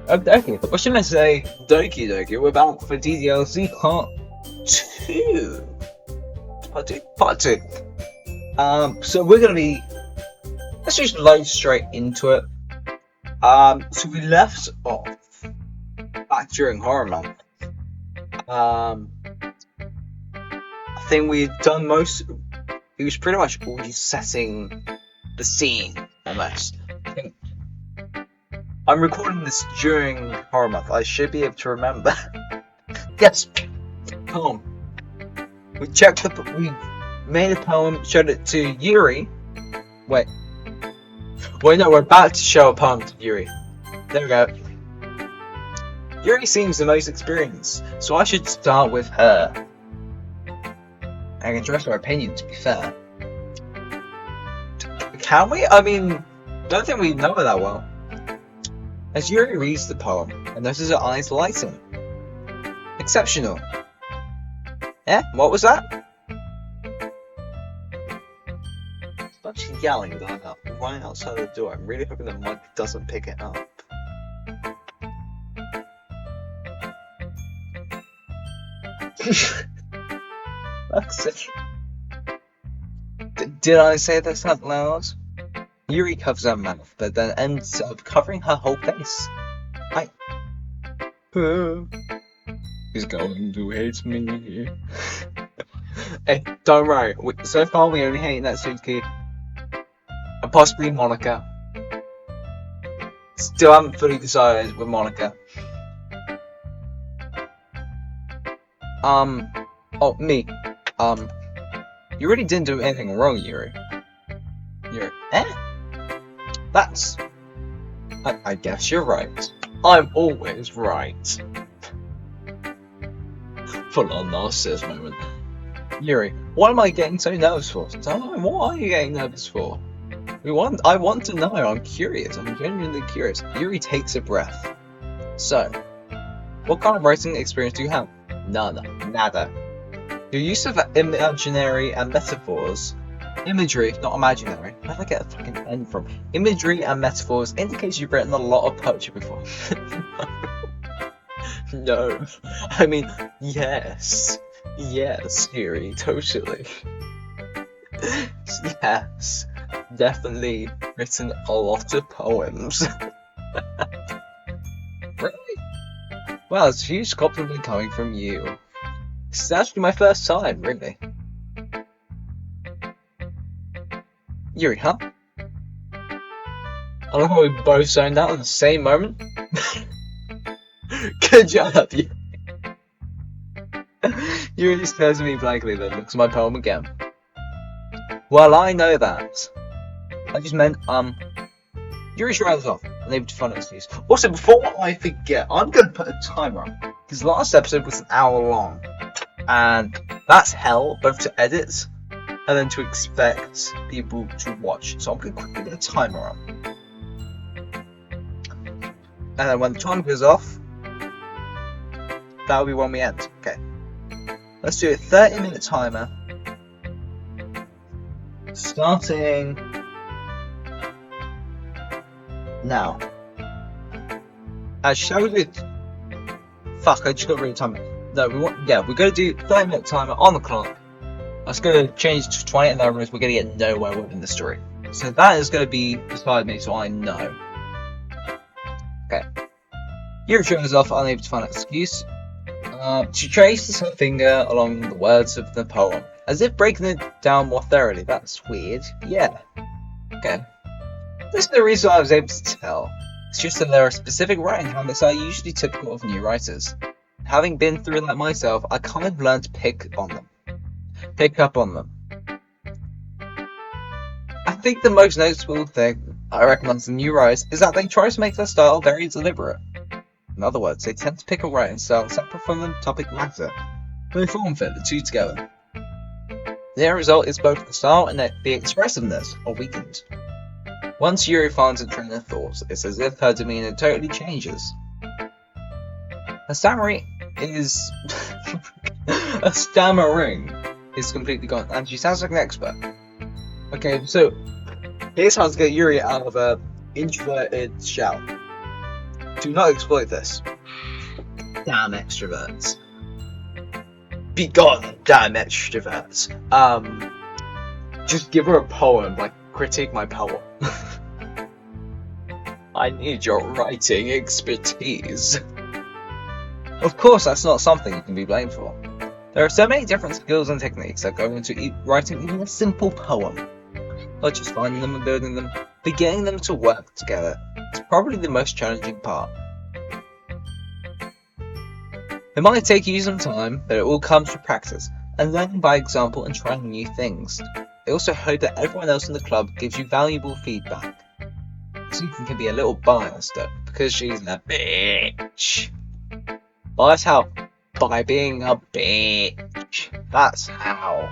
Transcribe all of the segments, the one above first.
Okay, what should I say? Doki Doki, we're back for DDLC Part 2. Part 2. So we're gonna be, let's just load straight into it. So we left off back during Horror Month. I think we've done most, it was pretty much already setting the scene, almost. I think I'm recording this during Horror Month. I should be able to remember. Yes, poem. We checked we made a poem, showed it to Yuri. Wait, no, we're about to show a poem to Yuri. There we go. Yuri seems the most experienced, so I should start with her. I can trust her opinion, to be fair. Can we? I mean, don't think we know her that well. As Yuri reads the poem and notices her eyes lighten. Exceptional. Eh? What was that? I'm actually yelling that up right outside the door. I'm really hoping the mic doesn't pick it up. Did I say this out loud? Yuri covers her mouth, but then ends up covering her whole face. He's going to hate me. Hey, don't worry. So far, we only hate Natsuki and possibly Monica. Still haven't fully decided with Monica. Oh, me. You really didn't do anything wrong, Yuri. Eh? That's... I guess you're right. I'm always right. Full on narcissist moment. Yuri, what am I getting so nervous for? Don't know, what are you getting nervous for? I want to know, I'm curious, I'm genuinely curious. Yuri takes a breath. So, what kind of writing experience do you have? None. Nada. Your use of imaginary and metaphors, imagery, not imaginary, where did I get a fucking N from? Imagery and metaphors indicates you've written a lot of poetry before. No. I mean, yes. Yes, Yuri, totally. Yes. Definitely written a lot of poems. Really? Well, it's a huge compliment coming from you. This is actually my first time, really. Yuri, huh? I love how we both zoned out at the same moment. Good job, Yuri. Yuri stares at me blankly, then looks at my poem again. Well, I know that. I just meant, Yuri shrugs off, unable to find an excuse. Also, before I forget, I'm gonna put a timer on, because last episode was an hour long. And that's hell, both to edit and then to expect people to watch. So I'm going to quickly put a timer on. And then when the timer goes off, that'll be when we end. Okay. Let's do a 30-minute timer. Starting now. Shall we do... Fuck, I just got rid of timer. No, we're gonna do 30-minute timer on the clock. That's gonna change to 20, and otherwise we're gonna get nowhere within the story. So that is gonna be beside me, so I know. Okay. Yuri shows off, unable to find an excuse. She traces her finger along the words of the poem, as if breaking it down more thoroughly. That's weird. Yeah. Okay. This is the reason I was able to tell. It's just that there are specific writing habits that are usually typical of new writers. Having been through that myself, I kind of learned to pick up on them. I think the most noticeable thing I recommend to new writers is that they try to make their style very deliberate. In other words, they tend to pick a writing style separate from the topic matter. They form fit the two together. The end result is both the style and the expressiveness are weakened. Once Yuri finds a train of thoughts, it's as if her demeanor totally changes. Her stammering is completely gone, and she sounds like an expert. Okay, so here's how to get Yuri out of a introverted shell. Do not exploit this. Damn extroverts. Be gone, damn extroverts. Just give her a poem, like, critique my poem. I need your writing expertise. Of course, that's not something you can be blamed for. There are so many different skills and techniques that go into writing even a simple poem. Not just finding them and building them, but getting them to work together is probably the most challenging part. It might take you some time, but it all comes from practice, and learning by example and trying new things. I also hope that everyone else in the club gives you valuable feedback. Natsuki can be a little biased though, because she's a bitch. Biased how? By being a bitch. That's how.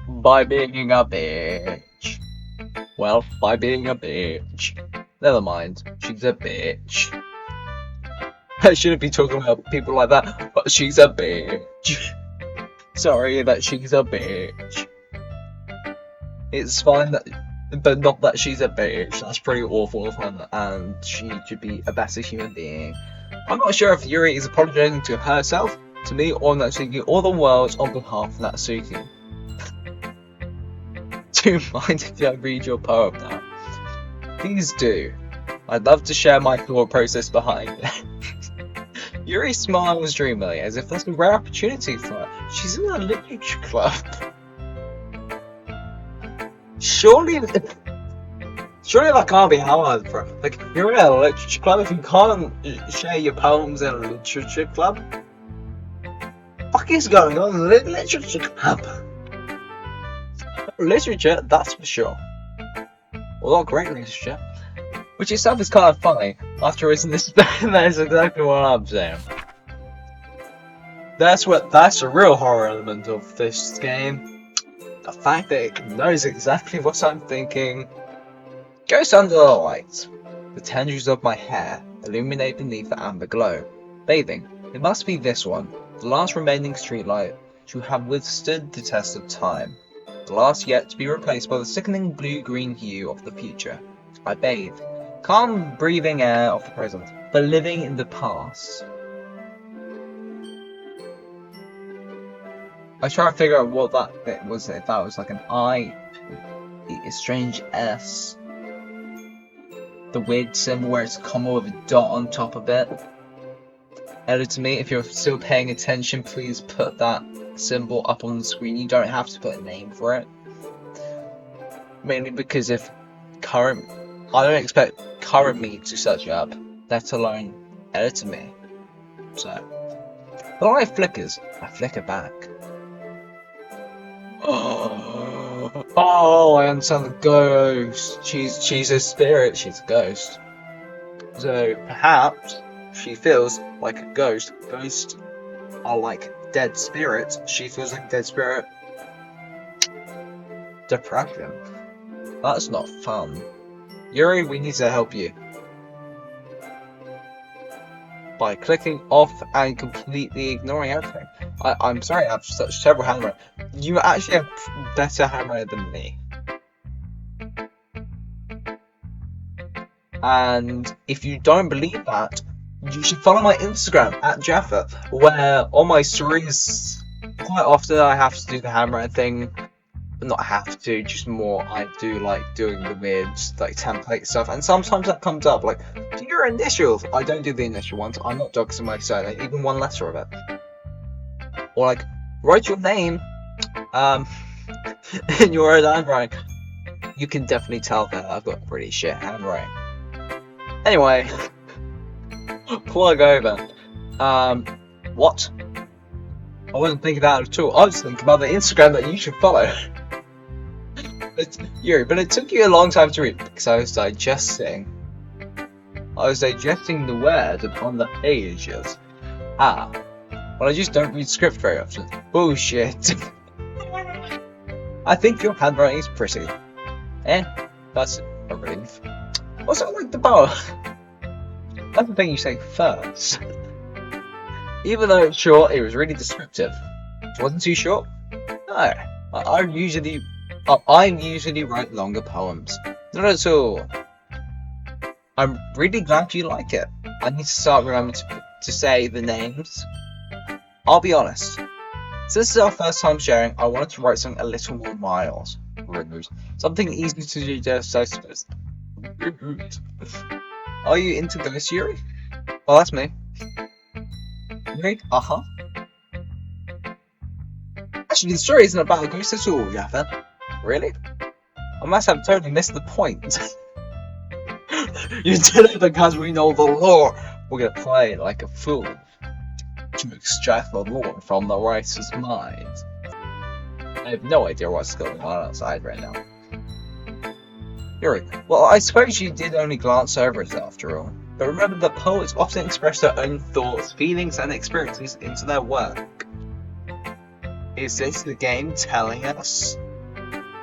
By being a bitch. Well, by being a bitch. Never mind, she's a bitch. I shouldn't be talking about people like that, but she's a bitch. Sorry that she's a bitch. It's fine that, but not that she's a bitch. That's pretty awful of her, and she should be a better human being. I'm not sure if Yuri is apologizing to herself, to me, or Natsuki, or the world on behalf of Natsuki. Do you mind if I read your poem now? Please do. I'd love to share my thought process behind it. Yuri smiles dreamily, as if that's a rare opportunity for her. She's in a literature club. Surely that can't be hard for her. Like, you're in a literature club, if you can't share your poems in a literature club, what is going on in a literature club? Literature, that's for sure. Well, not great literature. Which itself is kind of funny. After isn't this that is exactly what I'm saying. That's the real horror element of this game. The fact that it knows exactly what I'm thinking. Ghost under the light. The tendrils of my hair illuminate beneath the amber glow. Bathing. It must be this one. The last remaining streetlight to have withstood the test of time. The last yet to be replaced by the sickening blue-green hue of the future. I bathe. Calm breathing air of the present, but living in the past. I try to figure out what that bit was, if that was like an I, a strange S, the weird symbol where it's a comma with a dot on top of it. Edit to me, if you're still paying attention, please put that symbol up on the screen. You don't have to put a name for it. Mainly because if I don't expect current me to search it up, let alone edit to me. So, the light flickers. I flicker back. Oh, I understand the ghost. She's a spirit. She's a ghost. So perhaps she feels like a ghost. Ghosts are like dead spirits. She feels like a dead spirit. Depression. That's not fun. Yuri, we need to help you. By clicking off and completely ignoring everything. I'm sorry, I have such terrible handwriting. You actually have better handwriting than me. And if you don't believe that, you should follow my Instagram at Jaffa, where on my stories, quite often I have to do the handwriting thing. Not have to, just more I do like doing the weird like template stuff, and sometimes that comes up like, do your initials. I don't do the initial ones. I'm not doxing my surname, even one letter of it. Or like, write your name in your own handwriting. You can definitely tell that I've got pretty shit handwriting. Anyway, plug over. What? I wasn't thinking that at all. I was thinking about the Instagram that you should follow. Yuri, but it took you a long time to read because I was digesting the words upon the pages. Well, I just don't read script very often. Bullshit. I think your handwriting is pretty. That's a relief. Also, I like the power. That's the thing you say first. Even though it's short, it was really descriptive. It wasn't too short. No, I usually write longer poems. Not at all. I'm really glad you like it. I need to start remembering to say the names. I'll be honest. Since this is our first time sharing, I wanted to write something a little more mild. Rude. Something easy to digest, I suppose. Rude. Are you into ghosts, Yuri? Well, that's me. Yuri? Uh-huh. Actually, the story isn't about a ghost at all, Jaffa. Really? I must have totally missed the point. You did it because we know the lore. We're gonna play it like a fool to extract the lore from the writer's mind. I have no idea what's going on outside right now. Yuri, well, I suppose you did only glance over it after all. But remember that poets often express their own thoughts, feelings, and experiences into their work. Is this the game telling us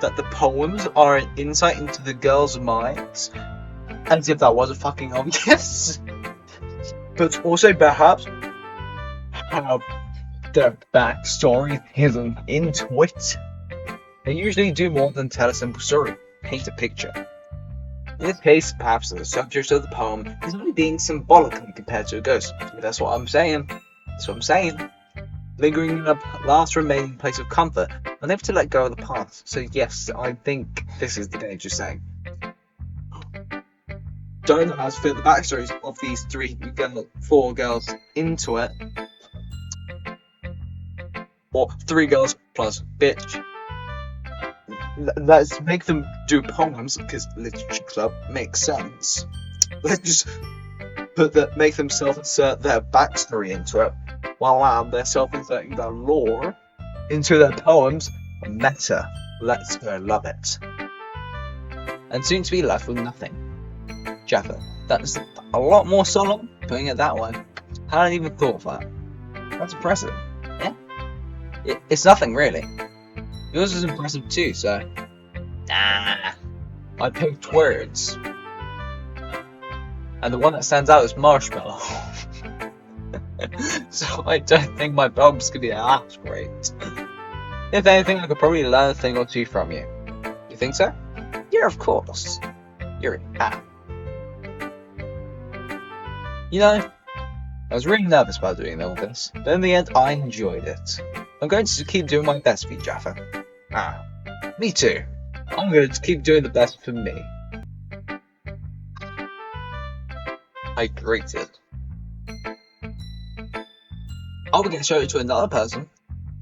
that the poems are an insight into the girls' minds? As if that wasn't fucking obvious. But also perhaps have their backstory hidden into it. They usually do more than tell a simple story, paint a picture. In this case, perhaps the subject of the poem is only being symbolic compared to a ghost. That's what I'm saying. That's what I'm saying. Lingering in a last remaining place of comfort, unable to let go of the past. So yes, I think this is the game you're saying. Don't know how to fit the backstories of these four girls into it. Or 3 girls plus bitch. Let's make them do poems, because literature club makes sense. Let's just make them self-insert their backstory into it, while they're self-inserting their lore into their poems. Meta. Let's go, love it. And soon to be left with nothing. Jaffa, that's a lot more solemn, putting it that way. I hadn't even thought of that. That's impressive. Yeah? It's nothing, really. Yours is impressive too, so... Nah. I picked words. And the one that stands out is marshmallow. So I don't think my poem's gonna be that great. If anything, I could probably learn a thing or two from you. You think so? Yeah, of course. Yuri. You know, I was really nervous about doing all this, but in the end, I enjoyed it. I'm going to keep doing my best for you, Jaffa. Me too. I'm going to keep doing the best for me. I greeted. I'll be going to show it to another person.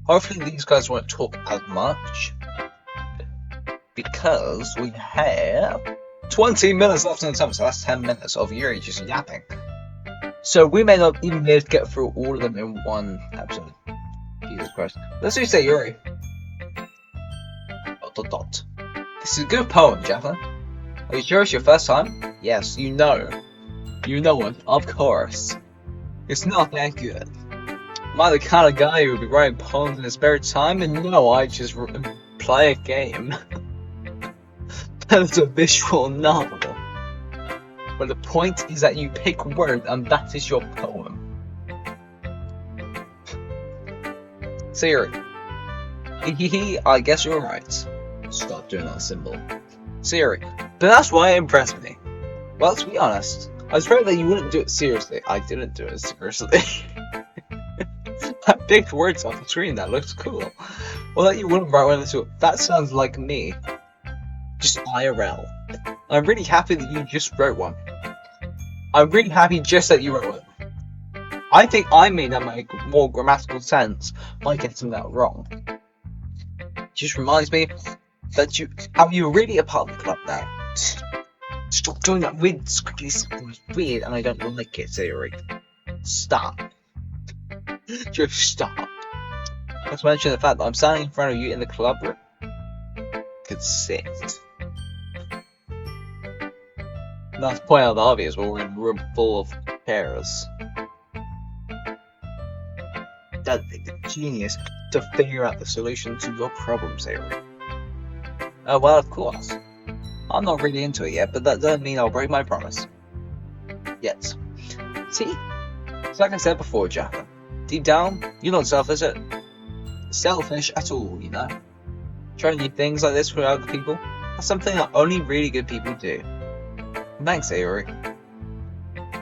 Hopefully these guys won't talk as much, because we have 20 minutes left in the time, so that's 10 minutes of Yuri just yapping. So we may not even be able to get through all of them in one episode. Jesus Christ. Let's just say Yuri. ... This is a good poem, Jaffa. Are you sure it's your first time? Yes, you know. You know it, of course. It's not that good. Am I the kind of guy who would be writing poems in his spare time? And no, I just play a game. That's a visual novel. But the point is that you pick words and that is your poem. Siri. I guess you're right. Stop doing that symbol. Siri. But that's why it impressed me. Well, to be honest, I was afraid that you wouldn't do it seriously. I didn't do it seriously. I picked words off the screen that looks cool. Well, that you wouldn't write one into it. That sounds like me. Just IRL. I'm really happy that you just wrote one. I'm really happy just that you wrote it. I think I made that make more grammatical sense by getting that wrong. Just reminds me that you're really a part of the club now. Stop doing that weird squiggly symbol. It's weird and I don't like it, Yuri. Stop. Just stop. Let's mention the fact that I'm standing in front of you in the club room. Could sit. Not to point out the obvious, but we're in a room full of pairs. That'd be the genius to figure out the solution to your problems, Yuri. Oh, well, of course. I'm not really into it yet, but that doesn't mean I'll break my promise. Yet. See? It's like I said before, Jaffa. Deep down, you're not selfish at all, you know? Trying new things like this for other people, that's something that only really good people do. Thanks, Yuri.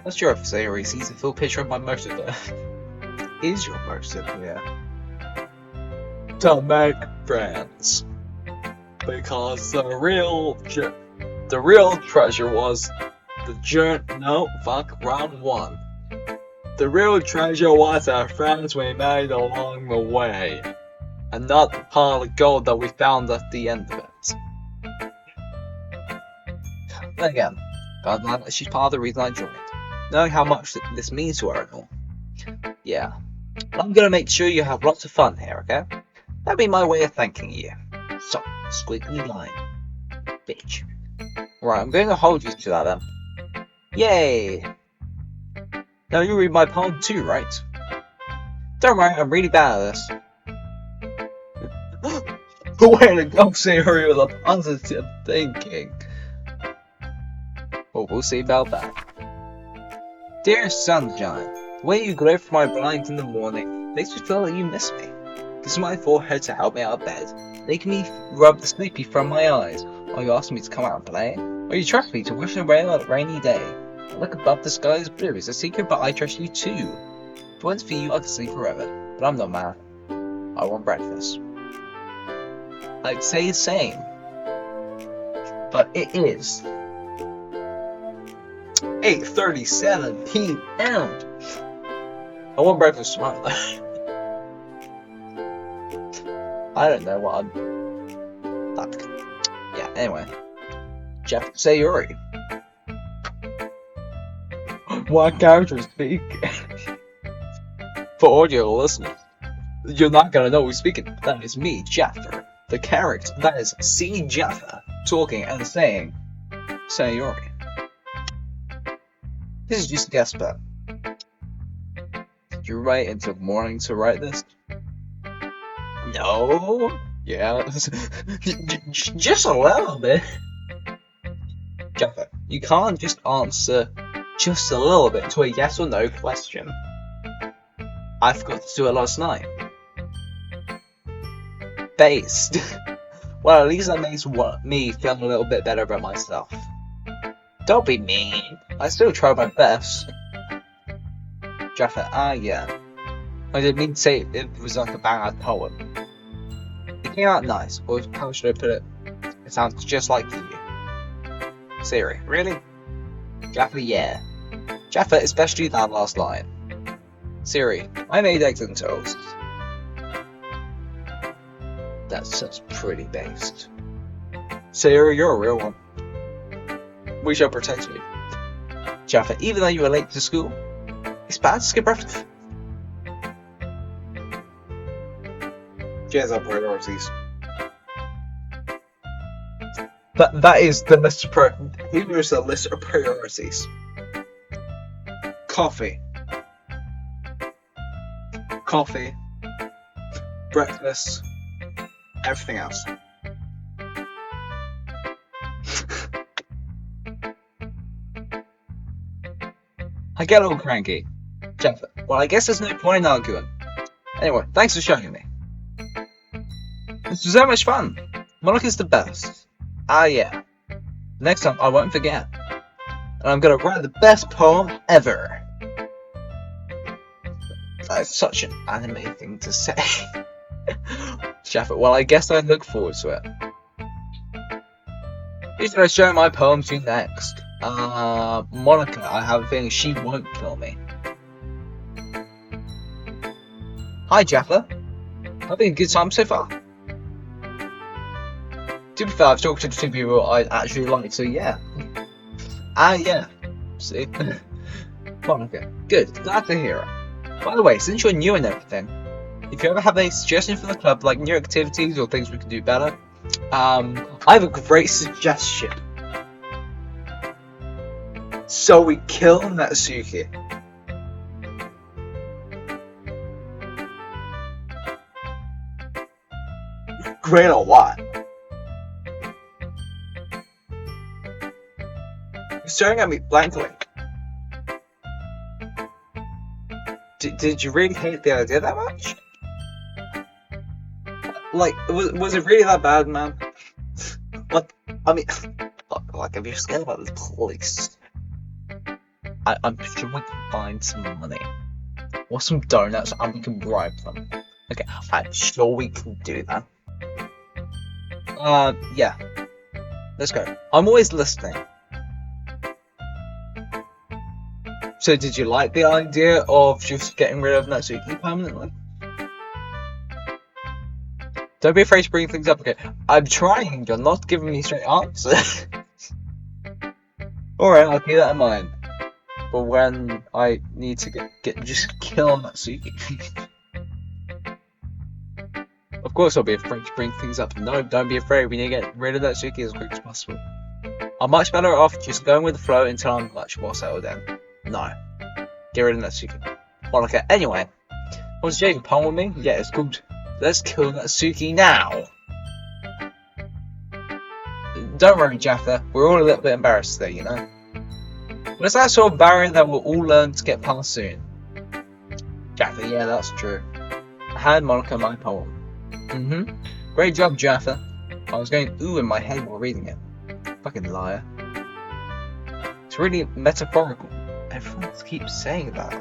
That's your Yuri sees a full picture of my motive there. Is your motive, yeah. To make friends. Because the real treasure was wrong one. The real treasure was the friends we made along the way, and not the pile of gold that we found at the end of it. Then again, God knows that she's part of the reason I joined, knowing how much this means to her and all. Yeah, I'm gonna make sure you have lots of fun here, okay? That'd be my way of thanking you. So, squiggly line. Bitch. Right, I'm going to hold you to that then. Yay! Now you read my poem too, right? Don't worry, I'm really bad at this. Way to go, Yuri, with a positive thinking. Well, we'll see about that. Dear sunshine, the way you glow from my blinds in the morning makes me feel like you miss me. Kiss my forehead to help me out of bed, making me rub the sleepy from my eyes. Are you asking me to come out and play? Or you trust me to wish away on a rainy day? I look above the sky is blue, it's a secret, but I trust you too. If it weren't for you, I could sleep forever, but I'm not mad. I want breakfast. I'd say the same, but it is 8:37 p.m. I want breakfast tomorrow. I don't know what I'm. Yeah, anyway. Jeff, say Yuri. What character speak? For audio listeners, you're not gonna know who's speaking. That is me, Jaffer. The character, that is C. Jaffer, talking and saying, say Yuri. This is just a guess bet. Did you write until morning to write this? No. Yeah. Just a little bit. Jaffer, you can't just answer just a little bit to a yes or no question. I forgot to do it last night. Based. Well, at least that makes me feel a little bit better about myself. Don't be mean. I still try my best. Jaffer, yeah. I didn't mean to say it was like a bad poem. It came out nice, or how should I put it? It sounds just like you. Siri, really? Jaffer, yeah. Jaffer, especially that last line. Siri, I made eggs and toast. That's pretty based. Siri, you're a real one. We shall protect you. Jaffer, even though you were late to school, it's bad to skip breakfast. Cheers, our priorities. That is the list of here's the list of priorities. Coffee. Breakfast. Everything else. I get a little cranky. Jaffer, well, I guess there's no point in arguing. Anyway, thanks for showing me. This was so much fun. Monica's the best. Yeah. Next time I won't forget. And I'm gonna write the best poem ever. That's such an anime thing to say. Jaffer, well, I guess I look forward to it. Who should I show my poem to next? Monica, I have a feeling she won't kill me. Hi, Jaffer. Having a good time so far? To be fair, I've talked to the two people I actually like, so yeah. Yeah. See? Monica. Good, glad to hear it. By the way, since you're new and everything, if you ever have any suggestions for the club, like new activities or things we can do better, I have a great suggestion. So we kill Natsuki. Great or what? You're staring at me blankly. Did you really hate the idea that much? Like, was it really that bad, man? Like, I mean, like, if you're scared about the police. I'm sure we can find some money. Or some donuts and we can bribe them. Okay, I'm sure we can do that. Yeah. Let's go. I'm always listening. So did you like the idea of just getting rid of Natsuki permanently? Don't be afraid to bring things up, okay? I'm trying, you're not giving me straight answers. Alright, I'll keep that in mind. But when I need to just kill Natsuki. Of course I'll be afraid to bring things up. No, don't be afraid, we need to get rid of Natsuki as quick as possible. I'm much better off just going with the flow until I'm much more settled in. No. Get rid of Natsuki. Well, okay, anyway. Was Jake a pun with me? Yeah, it's good. Let's kill Natsuki now! Don't worry, Jaffa. We're all a little bit embarrassed there, you know? But it's that sort of barrier that we'll all learn to get past soon. Jaffa, yeah, that's true. I had Monica my poem. Great job, Jaffa. I was going ooh in my head while reading it. Fucking liar. It's really metaphorical. Everyone keeps saying that.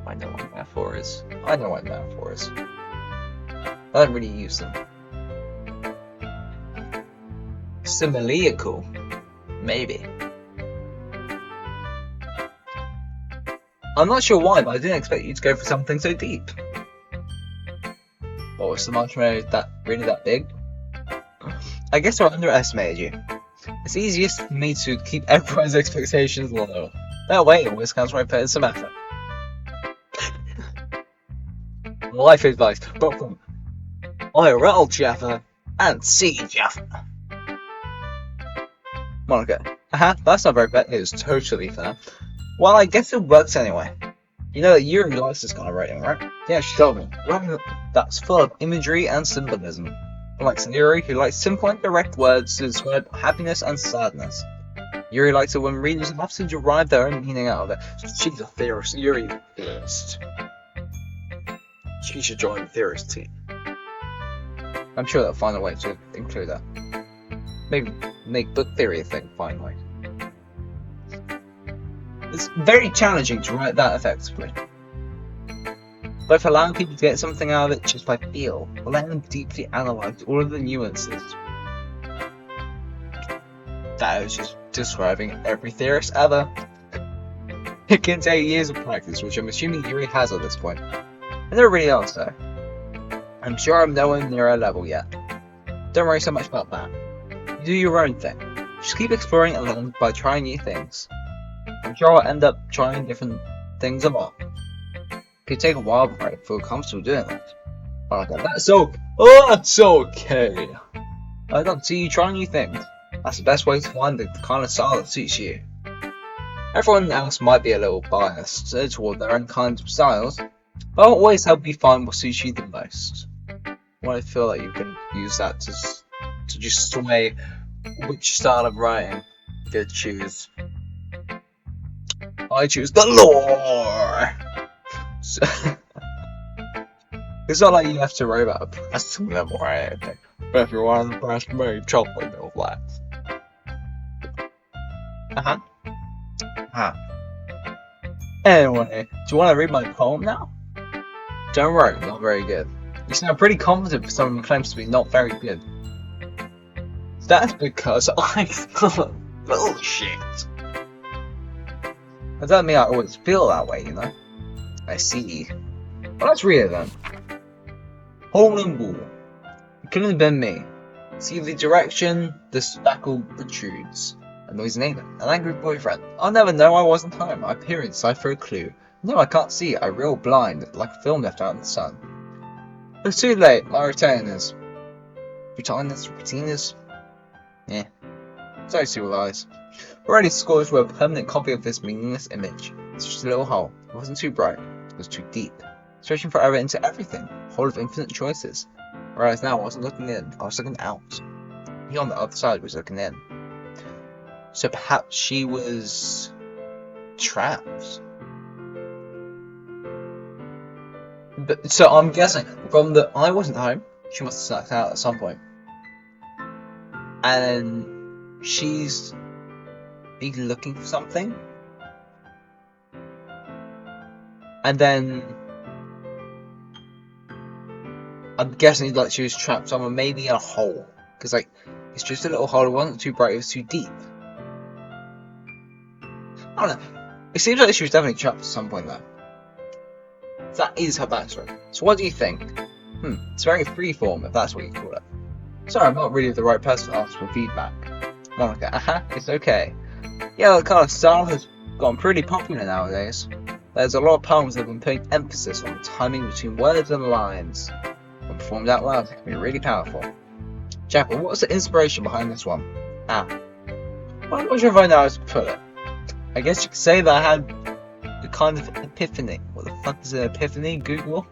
I know what metaphor is. I know what metaphor is. I don't really use them. Similiacal? Maybe. I'm not sure why, but I didn't expect you to go for something so deep. What was the marshmallow really that big? I guess I underestimated you. It's easiest for me to keep everyone's expectations low. That way, it always counts when I put in some effort. Life advice, but from IRL Jaffa and C Jaffa. Monica, that's not very bad. It is totally fair. Well, I guess it works anyway. You know that Yuri likes this kind of writing, right? Yeah, she told me. Writing that's full of imagery and symbolism. Like Yuri, who likes simple and direct words to describe happiness and sadness. Yuri likes it when readers have to derive their own meaning out of it. She's a theorist. Yuri is a theorist. She should join the theorist team. I'm sure they'll find a way to include that. Maybe make book theory a thing, finally. It's very challenging to write that effectively. Both allowing people to get something out of it just by feel, or letting them deeply analyze all of the nuances. That is just describing every theorist ever. It can take years of practice, which I'm assuming Yuri has at this point. And there really are, so. I'm sure I'm nowhere near her level yet. Don't worry so much about that. You do your own thing. Just keep exploring and learn by trying new things. I'm sure I'll end up trying different things a lot. It could take a while before I feel comfortable doing that. But that's okay. I don't see you trying new things. That's the best way to find the kind of style that suits you. Everyone else might be a little biased toward their own kinds of styles, but I'll always help you find what suits you the most. When I feel like you can use that to just sway which style of writing you choose. I choose the lore! So, it's not like you have to worry about a pressing them or anything. But if you want to press me, chocolate milk flats. Anyway, do you want to read my poem now? Don't worry, not very good. You sound pretty confident for someone who claims to be not very good. That's because I'm full of bullshit. That doesn't mean I always feel that way, you know? I see. Well, let's read it then. Hole and wall. It couldn't have been me. See the direction the spackle protrudes. A noisy neighbor. An angry boyfriend. I'll never know I wasn't home. I peer inside for a clue. No, I can't see. I reel blind, like a film left out in the sun. It's too late. My routine is. Routine is. Yeah. So two eyes. Already scorched with a permanent copy of this meaningless image. It's just a little hole. It wasn't too bright. It was too deep. Stretching forever into everything. A hole of infinite choices. Whereas now I wasn't looking in. I was looking out. He on the other side was looking in. So perhaps she was trapped. But so I'm guessing from the I wasn't home, she must have snuck out at some point. And she's been looking for something And then I'm guessing like she was trapped somewhere, maybe in a hole, because like it's just a little hole. It wasn't too bright. It was too deep. I don't know. It seems like she was definitely trapped at some point though. That is her backstory. So what do you think? It's very freeform, if that's what you call it. Sorry, I'm not really the right person to ask for feedback. Monica, it's okay. Yeah, the kind of style has gotten pretty popular nowadays. There's a lot of poems that have been putting emphasis on the timing between words and lines. When performed out loud, it can be really powerful. Jack, what's the inspiration behind this one? Well, I'm not sure if I know how to put it. I guess you could say that I had the kind of epiphany. What the fuck is an epiphany? Google?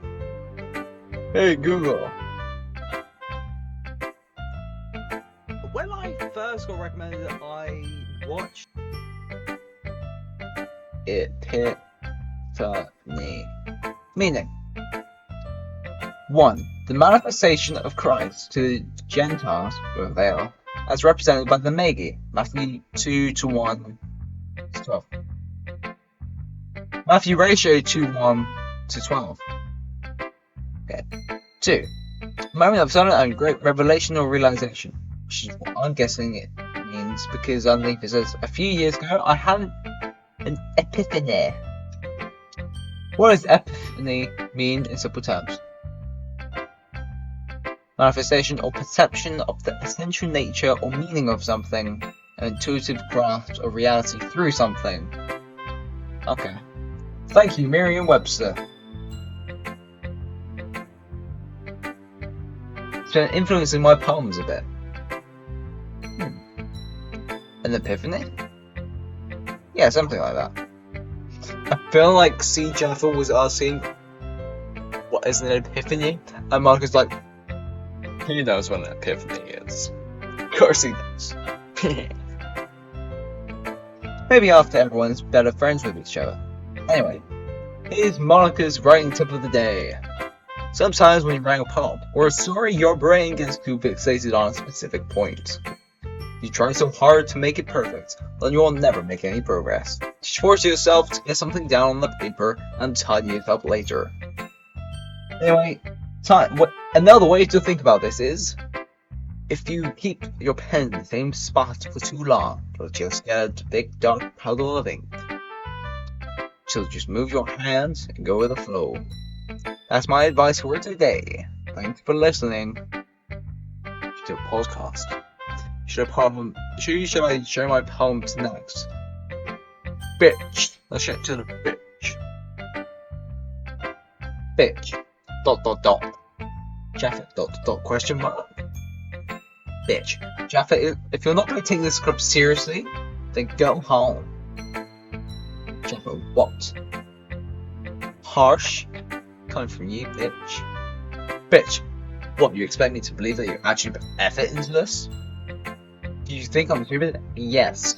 Hey Google. When I first got recommended it, I watched Epiphany. Meaning 1. The manifestation of Christ to the Gentiles, whoever they are, as represented by the Magi, Matthew 2:1 to 12. Matthew ratio 2:1 to 12. Okay. 2. Moment of sudden and great revelation or realization, which is what I'm guessing it means, because underneath it says, a few years ago I had an epiphany. What does epiphany mean in simple terms? Manifestation or perception of the essential nature or meaning of something, an intuitive grasp of reality through something. Okay. Thank you, Merriam-Webster. It's been influencing my poems a bit. An epiphany? Yeah, something like that. I feel like C. Jaffa was asking, what is an epiphany? And Mark like, he knows what an epiphany is. Of course he knows. Maybe after everyone's better friends with each other. Anyway, here's Monica's writing tip of the day. Sometimes when you write a poem or a story, your brain gets too fixated on a specific point. You try so hard to make it perfect, then you will never make any progress. Just force yourself to get something down on the paper and tidy it up later. Anyway, another way to think about this is, if you keep your pen in the same spot for too long, you'll just get a big dark puddle of ink. So just move your hands and go with the flow. That's my advice for today. Thanks for listening to the podcast. Should I show my poems next? Bitch. Let's get to the bitch. Bitch. ... Jaffa ... question mark. Bitch. Jaffa, if you're not going to take this club seriously, then go home. Jaffa, what? Harsh. Coming from you, bitch. Bitch. What, you expect me to believe that you actually put effort into this? Do you think I'm stupid? Yes.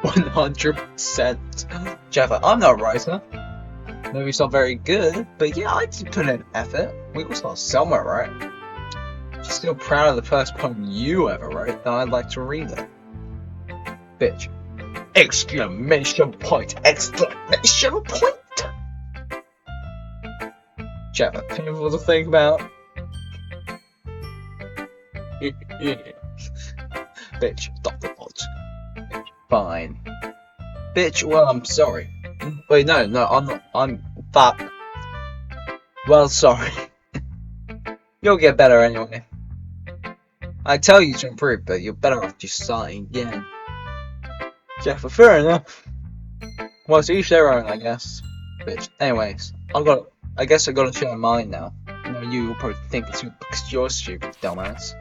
100%. Jaffa, I'm not a writer. Maybe it's not very good, but yeah, I did put in effort. We all start somewhere, right? Still proud of the first poem you ever wrote, then I'd like to read it. Bitch. Exclamation point! Exclamation point! Jaffa, painful to think about. Bitch, Dr. Potts. Fine. Bitch, well, I'm sorry. Wait, no, I'm fat. Well, sorry. You'll get better anyway. I tell you to improve, but you're better off just starting again. Jaffa, fair enough. Well, so each their own, I guess. Bitch. Anyways, I guess I gotta share mine now. You'll probably think it's because you're stupid, dumbass.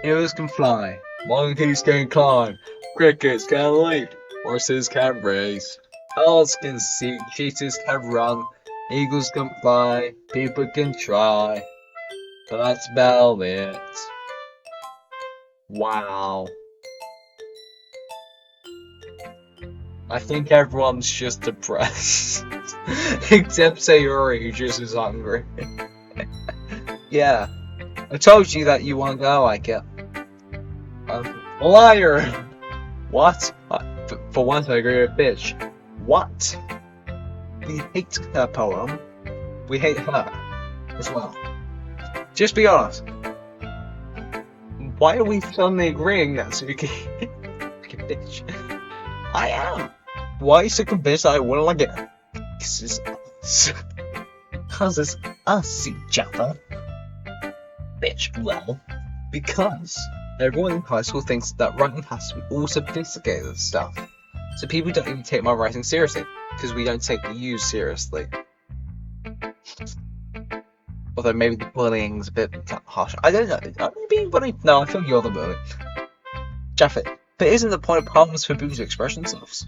Eagles can fly, monkeys can climb, crickets can leap, horses can race, owls can see, cheetahs can run, eagles can fly, people can try, but that's about it. Wow. I think everyone's just depressed. Except Sayuri, who just is hungry. Yeah. I told you that you won't go like it. Liar! What? For once I agree with bitch. What? we hate her poem, we hate her as well. Just be honest. Why are we suddenly agreeing, Natsuki? Fucking bitch. I am. Why are you so convinced I wouldn't like it? Because it's us. Because it's us, you Jaffa. Bitch, well, because everyone in high school thinks that writing has to be all sophisticated and stuff. So people don't even take my writing seriously, because we don't take you seriously. Although maybe the bullying's a bit harsh. I don't know. Are you being bullied? No, I feel you're the bully. Jaffa, but isn't the point of poems for people to express themselves?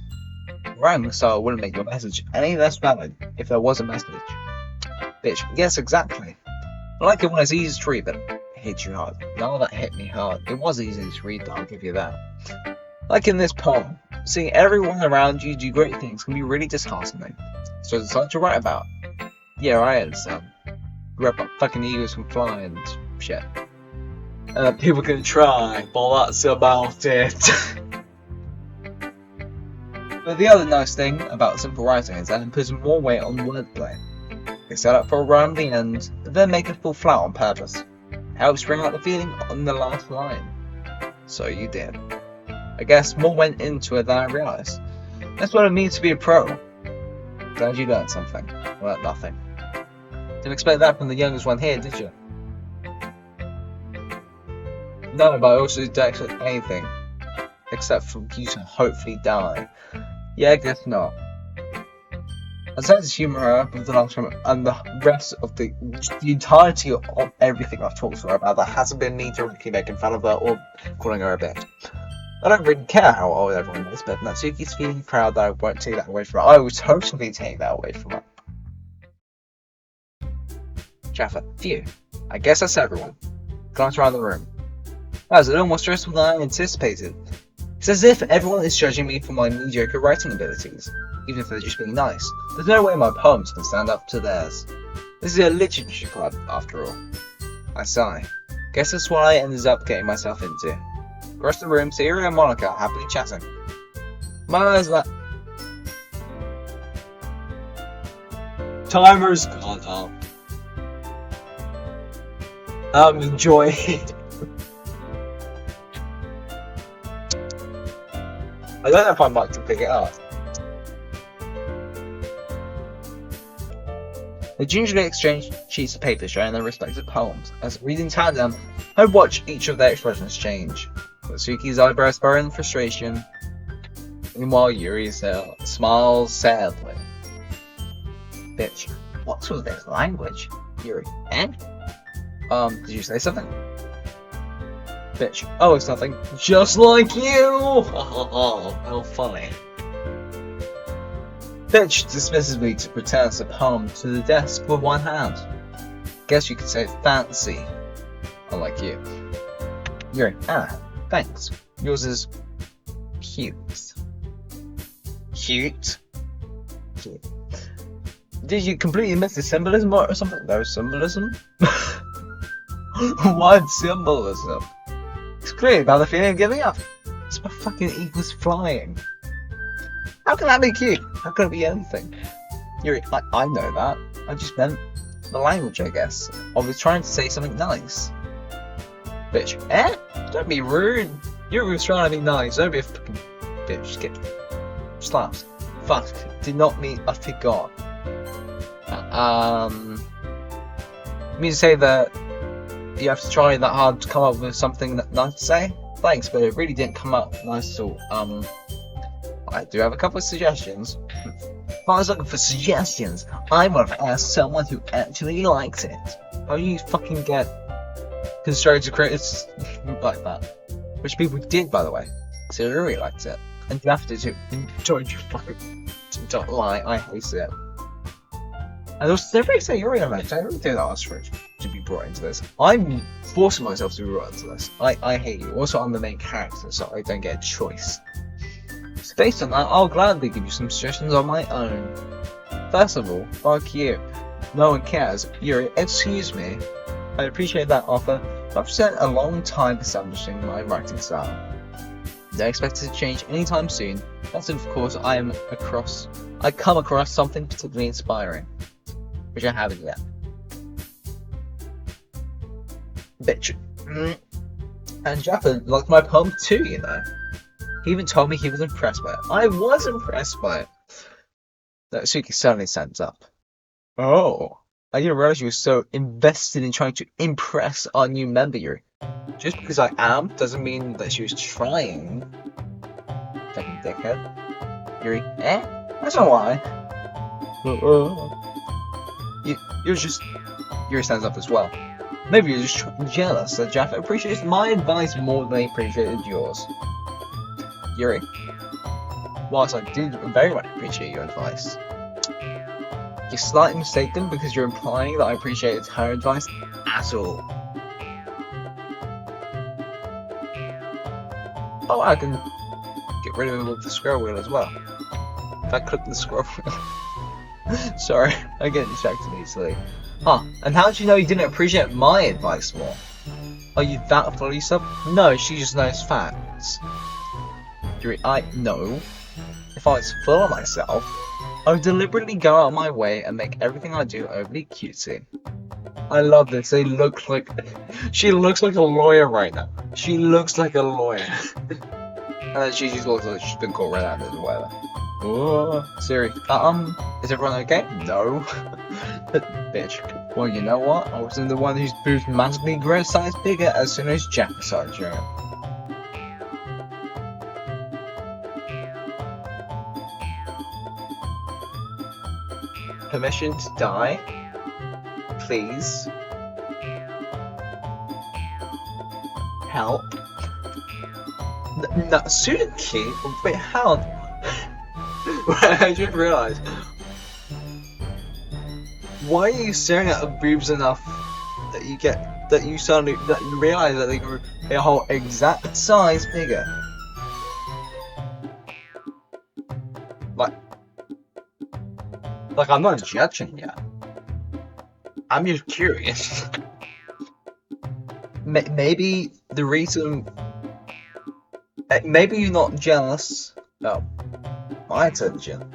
Rhyming style wouldn't make your message any less valid if there was a message. Bitch, yes, exactly. I like it when it's easy to read, but it hit you hard. No, that hit me hard. It was easy to read, I'll give you that. Like in this poem, seeing everyone around you do great things can be really disheartening. So it's something to write about. Yeah, I understand. Rip up fucking eagles can fly and shit. People can try, but that's about it. But the other nice thing about simple writing is that it puts more weight on wordplay. They set up for a rhyme at the end, but then make it fall flat on purpose. Helps bring out the feeling on the last line. So you did. I guess more went into it than I realised. That's what it means to be a pro. Glad you learned something. Well, nothing. Didn't expect that from the youngest one here, did you? No, but I also don't expect anything. Except for you to hopefully die. Yeah, I guess not. I tried to humour her with the last time, and the rest of the entirety of everything I've talked to her about that hasn't been me directly making fun of her or calling her a bitch. I don't really care how old everyone is, but Natsuki's feeling proud that I won't take that away from her. I will totally take that away from her. Jaffa, phew. I guess that's everyone. Glance around the room. That was a little more stressful than I anticipated. It's as if everyone is judging me for my mediocre writing abilities, even if they're just being nice. There's no way my poems can stand up to theirs. This is a literature club, after all. I sigh. Guess that's what I ended up getting myself into. Across the room, Yuri and Monica are happily chatting. My eyes like... Timer's gone up. I'm enjoying it. I don't know if I might to pick it up. They gingerly exchange sheets of paper showing their respective poems. As reading tandem, I watch each of their expressions change. Natsuki's eyebrows burrow in frustration. Meanwhile, Yuri smiles sadly. Bitch, what's with this language? Yuri, eh? Did you say something? Bitch, oh, it's nothing. Just like you! Oh, how funny. Bitch dismisses me to returns the poem to the desk with one hand. Guess you could say fancy. Unlike you. Yuri, thanks. Yours is cute. Cute? Cute. Did you completely miss the symbolism or something? No symbolism? What symbolism? It's clearly about the feeling of giving up. It's about fucking eagles flying. How can that be cute? How can it be anything? Yuri, I know that. I just meant the language, I guess. I was trying to say something nice. Bitch, eh? Don't be rude. Yuri was trying to be nice. Don't be a fucking bitch. Get slapped. Fuck. Did not mean I forgot. You mean to say that you have to try that hard to come up with something nice to say? Thanks, but it really didn't come up nice at all. I do have a couple of suggestions. If I was looking for suggestions, I would have asked someone who actually likes it. How do you fucking get constructive criticism like that? Which people did, by the way. So Yuri liked it. And you have to too. Don't you fucking... Don't lie, I hate it. And also, did everybody say Yuri liked it? I really think that was for it to be brought into this. I'm forcing myself to be brought into this. I hate you. Also, I'm the main character, so I don't get a choice. So based on that, I'll gladly give you some suggestions on my own. First of all, fuck you. No one cares. Yuri, excuse me. I appreciate that offer, but I've spent a long time establishing my writing style. Don't expect it to change anytime soon. That's of course I come across something particularly inspiring, which I haven't yet. Bitch. And Jaffa liked my poem too, you know. He even told me he was impressed by it. I was impressed by it. Natsuki suddenly stands up. Oh, I didn't realize you were so invested in trying to impress our new member, Yuri. Just because I am doesn't mean that she was trying. Fucking dickhead. Yuri, that's not why. You're just. Yuri stands up as well. Maybe you're just jealous that Jaffa appreciates my advice more than he appreciated yours. Yuri, whilst I did very much appreciate your advice, you're slightly mistaken because you're implying that I appreciated her advice at all. Oh, I can get rid of it with the scroll wheel as well. If I click the scroll wheel. Sorry, I get distracted easily. Huh, and how did you know you didn't appreciate my advice more? Are you that full of yourself? No, she just knows facts. Yuri, I know. If I was full of myself, I would deliberately go out of my way and make everything I do overly cutesy. I love this. They look like... She looks like a lawyer right now. She looks like a lawyer. And then she just looks like she's been caught red-handed or whatever. Oh, Siri. Is everyone okay? No. Bitch. Well, you know what? I wasn't the one whose boobs magically grow size bigger as soon as Jaffa started doing it. Permission to die? Please. Help. Natsuki? Wait, how? I just realized. Why are you staring at her boobs enough that you suddenly realize that they grew a whole exact size bigger? Like I'm not judging yet. I'm just curious. Maybe the reason. Maybe you're not jealous about my attention.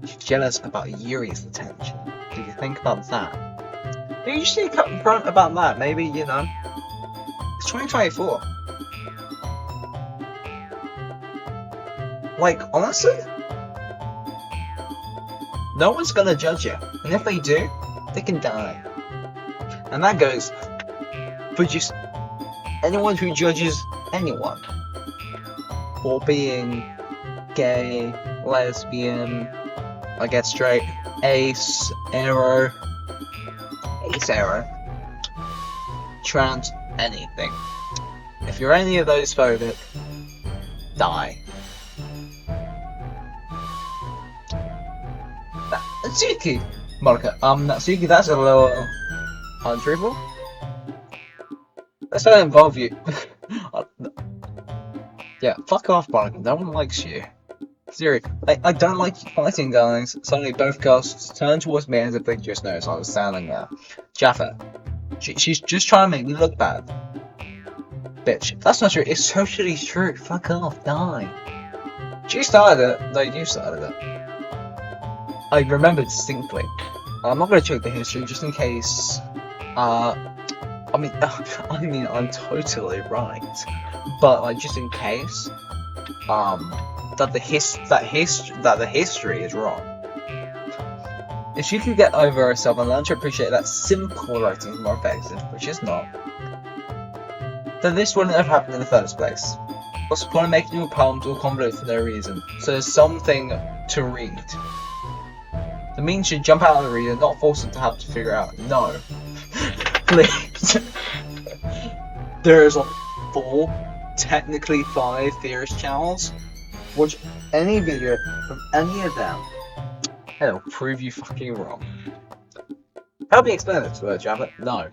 You're jealous about Yuri's attention. Do you think about that? You just need to cut in front about that. Maybe, you know. It's 2024. Like, honestly? No one's gonna judge you. And if they do, they can die. And that goes for just anyone who judges anyone for being gay, lesbian, I guess straight, ace, arrow, trans, anything. If you're any of those phobic, die. Natsuki! Monica, Natsuki, that's a little untruthful. Let's not involve you. Yeah, fuck off, Monica. No one likes you. Seriously, I don't like fighting, guys. Suddenly, both girls turn towards me as if they just noticed I was standing there. Jaffa, she's just trying to make me look bad. Bitch, that's not true. It's totally true. Fuck off, die. She started it. No, you started it. I remember distinctly. I'm not gonna check the history just in case. I mean, I'm totally right, but like just in case, that the history is wrong. If she could get over herself and learn to appreciate that simple writing is more effective, which is not, then this wouldn't have happened in the first place. What's the point of making a poem to accommodate for no reason? So there's something to read. The means should jump out of the reader, not force them to have to figure out. No. Please. There's like 4, technically 5 theorist channels. Watch any video from any of them, and it'll prove you fucking wrong. Help me explain it to her, Jaffa. No.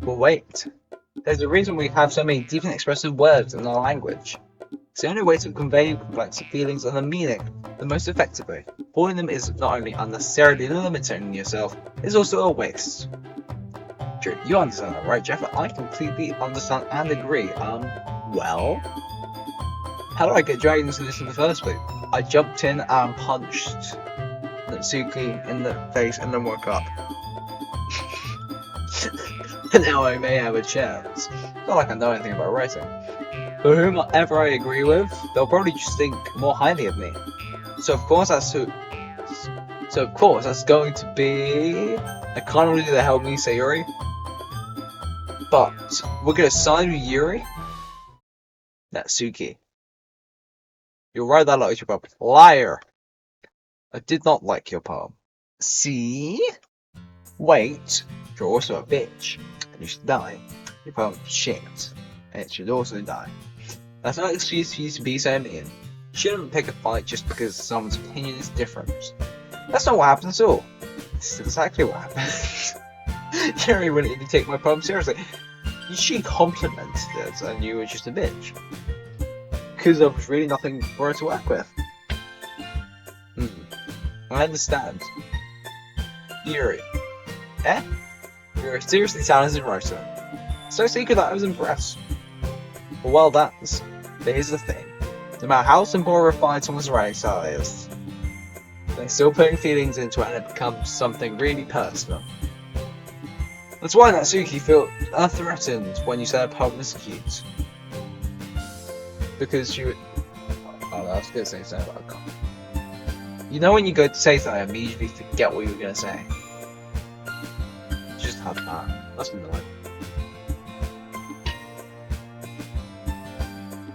Well, wait. There's a reason we have so many deep and expressive words in our language. It's the only way to convey complex feelings and the meaning the most effectively. Avoiding them is not only unnecessarily limiting yourself, it's also a waste. True, you understand that, right, Jeff? I completely understand and agree. Well, How did I get dragged into this in the first place? I jumped in and punched Natsuki in the face and then woke up. And now I may have a chance. It's not like I know anything about writing. But whomever I agree with, they'll probably just think more highly of me. So of course that's going to be... I can't really do the help me say Yuri. But we're gonna sign with Yuri. Natsuki. You'll write that like your poem. Liar! I did not like your poem. See? Wait. You're also a bitch. And you should die. Your poem's shit. And it should also die. That's not an excuse for you to be so mean. You shouldn't pick a fight just because someone's opinion is different. That's not what happens at all. This is exactly what happened. Yuri wouldn't even take my poem seriously. She complimented it and you were just a bitch. Because there was really nothing for her to work with. I understand. Yuri. Eh? You're a seriously talented writer. So secret that I was impressed. Well, but here's the thing. No matter how simple or refined someone's writing style is, they're still putting feelings into it and it becomes something really personal. That's why Natsuki felt threatened when you said her poem was cute. Because she would... Oh, I was going to say something about God. You know when you go to say something, I immediately forget what you were going to say. Just have that. That's annoying.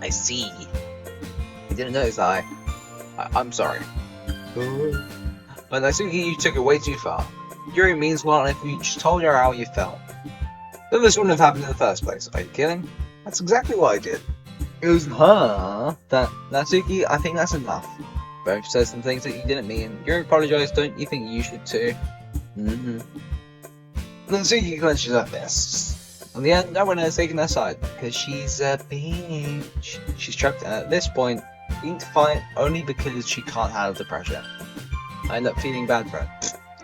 I see. I didn't notice that. I'm sorry. But Natsuki, you took it way too far. Yuri means well, and if you just told her how you felt, then this wouldn't have happened in the first place. Are you kidding? That's exactly what I did. It was her that Natsuki, I think that's enough. Both said some things that you didn't mean. Yuri apologized, don't you think you should too? Natsuki clenches her fists. In the end, no one has taken her side, because she's a bitch. She's trapped, and at this point, being defiant only because she can't handle the pressure. I end up feeling bad for her.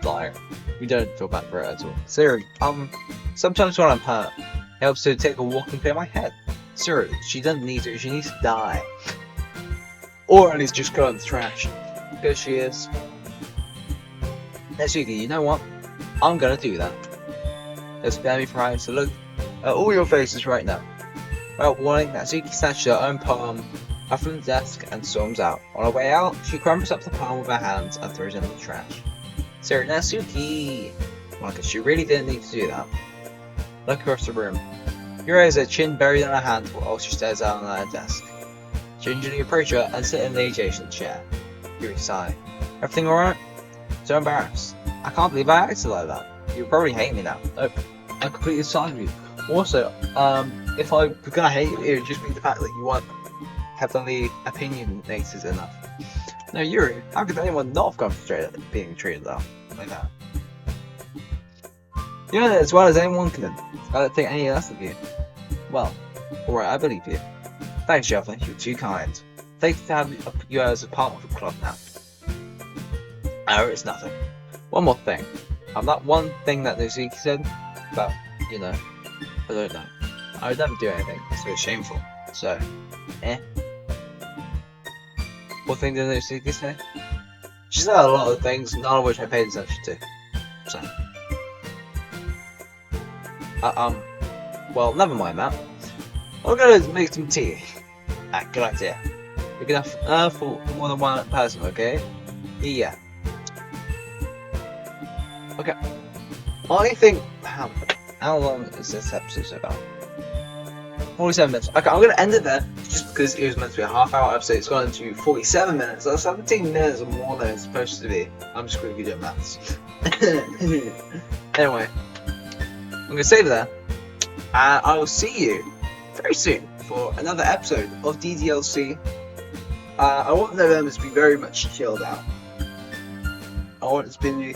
Liar. We don't feel bad for her at all. Seriously, sometimes when I'm hurt, it helps to take a walk and clear my head. Seriously, she doesn't need to, she needs to die. Or at least just go in the trash. Because she is. Natsuki, you know what? I'm gonna do that. Let's spare me from having to look at all your faces right now. Without warning, Natsuki snatches her own poem up from the desk and storms out. On her way out, she crumbles up the poem with her hands and throws it in the trash. Sorry, Natsuki! Like, she really didn't need to do that. Look across the room. Yuri has her chin buried in her hand while she stares out on her desk. Gingerly approach her and sit in the adjacent chair. Yuri sigh. Everything alright? So embarrassed. I can't believe I acted like that. You'll probably hate me now. Nope. I'm completely side with you. Also, if I were gonna hate you, it would just be the fact that you weren't heavily opinionated enough. No, Yuri, how could anyone not have gone straight at being treated like that? You know that as well as anyone can. I don't think any less of you. Well, alright, I believe you. Thanks, Shelfer, you're too kind. Thanks to have you as a part of the club now. Oh, it's nothing. One more thing. That one thing that Natsuki said about, you know, I don't know. I would never do anything. It's very shameful. So, What thing did Natsuki say? She said a lot of things, none of which I paid attention to. So, well, never mind that. I'm gonna make some tea. Good idea. Big enough for more than one person, okay? Yeah. Okay. I think how long is this episode so about? 47 minutes. Okay, I'm gonna end it there just because it was meant to be a half-hour episode. It's gone into 47 minutes. That's 17 minutes or more than it's supposed to be. I'm just really good at maths. Anyway, I'm gonna save it there, and I will see you very soon for another episode of DDLC. I want November to be very much chilled out. I want it to be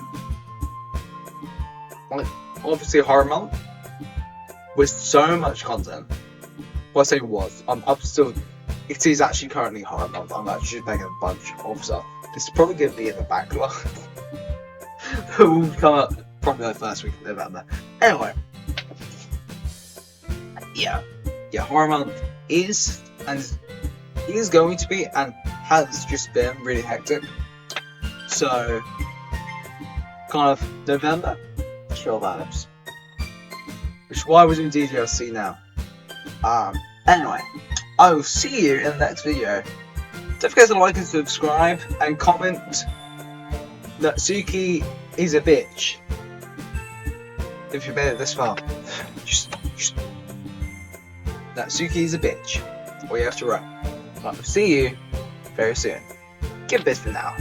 obviously a horror month with so much content. Well, I say was. I'm up still. It is actually currently horror month. I'm actually making a bunch of stuff. This is probably going to be in the backlog. We'll come up probably the first week of November. Anyway. Yeah, horror month is, and is going to be and has just been really hectic. So, kind of November, chill vibes. Which is why we're doing DDLC now. Anyway, I will see you in the next video. Don't forget to like and subscribe and comment. Natsuki is a bitch. If you made it this far, just Natsuki is a bitch. All you have to write. I will see you very soon. Goodbye for now.